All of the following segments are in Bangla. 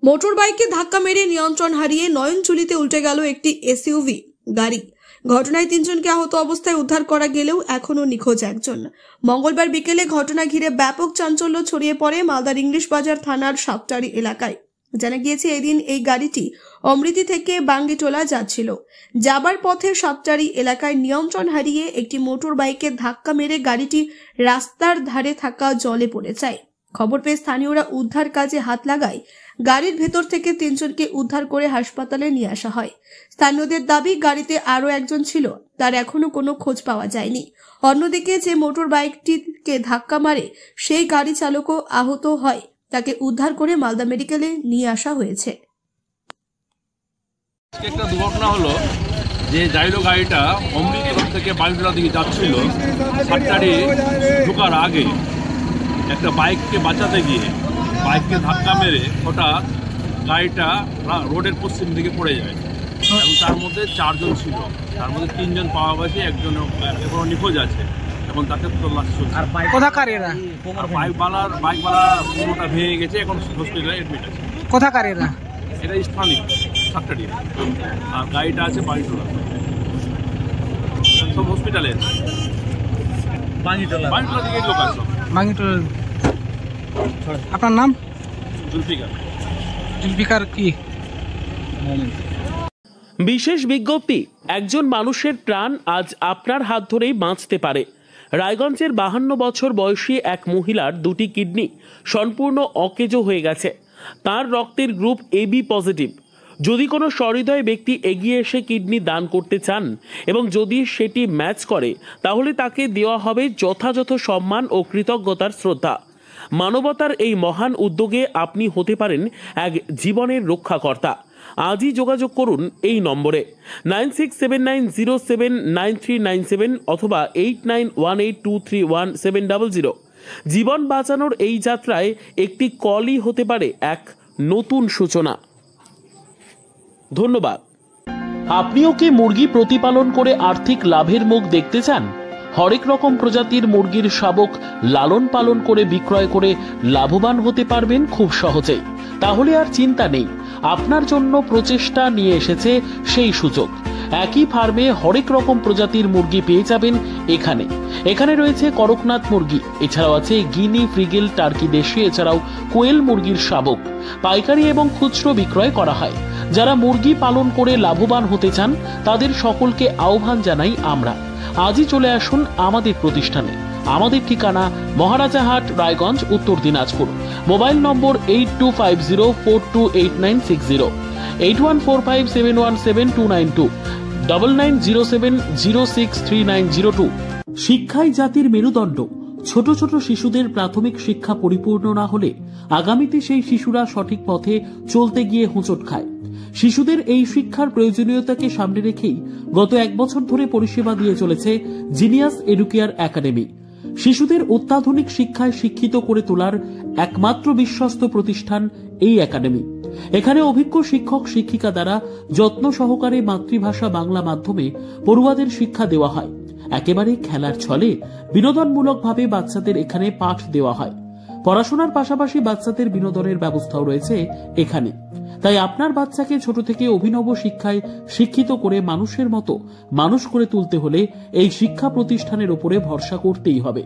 মোটর বাইকে ধাক্কা মেরে নিয়ন্ত্রণ হারিয়ে নয়নচুলিতে উল্টে গেল একটি এসইউভি গাড়ি। ঘটনায় 3 জনকে আহত অবস্থায় উদ্ধার করা গেলেও এখনো নিখোঁজ একজন। মঙ্গলবার বিকেলে ঘটনা ঘিরে ব্যাপক চাঞ্চল্য ছড়িয়ে পড়ে মালদার ইংলিশ বাজার থানার সাপটারি এলাকায়। জানা গিয়েছে, এদিন এই গাড়িটি অমৃতি থেকে বাঙ্গিটোলা যাচ্ছিল। যাবার পথে সাপটারি এলাকায় নিয়ন্ত্রণ হারিয়ে একটি মোটর বাইকে ধাক্কা মেরে গাড়িটি রাস্তার ধারে থাকা জলে পড়ে যায়। খবর পেয়ে স্থানীয়রা উদ্ধার কাজে হাত লাগায়। গাড়ির ভেতর থেকে 3 জনকে উদ্ধার করে হাসপাতালে নিয়ে আসা হয়। স্থানীয়দের দাবি, গাড়িতে আরো একজন ছিল, তার এখনো কোনো খোঁজ পাওয়া যায়নি। অন্যদিকে যে মোটর বাইকটিকে ধাক্কা মারে সেই গাড়ি চালকও আহত হয়, তাকে উদ্ধার করে মালদা মেডিকেলে নিয়ে আসা হয়েছে। একটা দুর্ঘটনা হলো যে জাইলো গাড়িটা অমৃতসর থেকে বাঙ্গিটোলা দিকে যাচ্ছিল। সাতটারি ঢোকার আগে একটা বাইককে বাঁচাতে গিয়ে বাইককে ধাক্কা মেরে হঠাৎ গাড়িটা রোডের পশ্চিম দিকে পড়ে যায় এবং তার মধ্যে 4 জন ছিল। তার মধ্যে 3 জন পাওয়া গেছে, একজন এখনো নিখোঁজ আছে এবং তাকে তল্লাশি চলছে। কোথাকার এরা? বাইকওয়ালা পুরোটা ভেঙে গেছে, এখন হসপিটালে এডমিট আছে। কোথাকার এরা? এটা স্থানীয় সাতটারি, আর গাড়িটা আছে বাঙ্গিটোলা। সব হসপিটালে আছে। বাঙ্গিটোলা দিকে লোক আছে। বাঙ্গিটোলা। আপনার নাম? জুলফিকার কি? বিশেষ বিজ্ঞপ্তি, একজন মানুষের প্রাণ আজ আপনার হাত ধরেই বাঁচতে পারে। রায়গঞ্জের 52 বছর বয়সী এক মহিলার 2টি কিডনি সম্পূর্ণ অকেজো হয়ে গেছে। তার রক্তের গ্রুপ AB পজিটিভ। যদি কোনো সহৃদয় ব্যক্তি এগিয়ে এসে কিডনি দান করতে চান এবং যদি সেটি ম্যাচ করে, তাহলে তাকে দেওয়া হবে যথাযথ সম্মান ও কৃতজ্ঞতার শ্রদ্ধা। মানবতার এই মহান উদ্যোগে আপনি হতে পারেন এক জীবনের রক্ষাকর্তা। আজই যোগাযোগ করুন এই নম্বরে 9679079397 অথবা 8918231700। জীবন বাঁচানোর এই যাত্রায় একটি কলই হতে পারে এক নতুন সূচনা। ধন্যবাদ। আপনিও কি মুরগি প্রতিপালন করে আর্থিক লাভের মুখ দেখতে চান? হরেক রকম প্রজাতির মুরগির শাবক লালন পালন করে বিক্রয় করে লাভবান হতে পারবেন খুব সহজেই। তাহলে আর চিন্তা নেই, আপনার জন্য প্রচেষ্টা নিয়ে এসেছে সেই সুযোগ। একই ফার্মে হরেক রকম প্রজাতির মুরগি পেয়ে যাবেন এখানে রয়েছে করকনাথ মুরগি, এছাড়াও আছে গিনি, ফ্রিগেল, টার্কি দেশি, এছাড়াও কোয়েল মুরগির শাবক। পাইকারি এবং খুচরো বিক্রয় করা হয়। যারা মুরগি পালন করে লাভবান হতে চান তাদের সকলকে আহ্বান জানাই আমরা। আজই চলে আসুন আমাদের প্রতিষ্ঠানে। আমাদের ঠিকানা মহারাজাহাট, রায়গঞ্জ, উত্তর দিনাজপুর। মোবাইল নম্বর 8250428960, 8145717292, 9907063902। শিক্ষাই জাতির মেরুদণ্ড। ছোট ছোট শিশুদের প্রাথমিক শিক্ষা পরিপূর্ণ না হলে আগামীতে সেই শিশুরা সঠিক পথে চলতে গিয়ে হোঁচট খায়। শিশুদের এই শিক্ষার প্রয়োজনীয়তাকে সামনে রেখেই গত 1 বছর ধরে পরিষেবা দিয়ে চলেছে জিনিয়াস এডুকেয়ার একাডেমি। শিশুদের অত্যাধুনিক শিক্ষায় শিক্ষিত করে তোলার একমাত্র বিশ্বস্ত প্রতিষ্ঠান এই একাডেমি। এখানে অভিজ্ঞ শিক্ষক শিক্ষিকা দ্বারা যত্ন সহকারে মাতৃভাষা বাংলা মাধ্যমে পড়ুয়াদের শিক্ষা দেওয়া হয়। একেবারে খেলার ছলে বিনোদনমূলকভাবে বাচ্চাদের এখানে পাঠ দেওয়া হয়। পড়াশোনার পাশাপাশি বাচ্চাদের বিনোদনের ব্যবস্থাও রয়েছে এখানে। তাই আপনার বাচ্চাকে ছোট থেকে অভিনব শিক্ষায় শিক্ষিত করে মানুষের মতো মানুষ করে তুলতে হলে এই শিক্ষা প্রতিষ্ঠানের উপরে ভরসা করতেই হবে।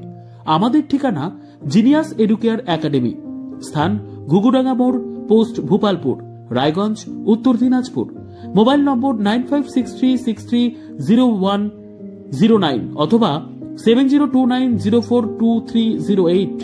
আমাদের ঠিকানা জিনিয়াস এডুকেয়ার একাডেমি, স্থান ঘুঘুডাঙ্গা মোড়, পোস্ট ভূপালপুর, রায়গঞ্জ, উত্তর দিনাজপুর। মোবাইল নম্বর 9563630109 অথবা 7029042308।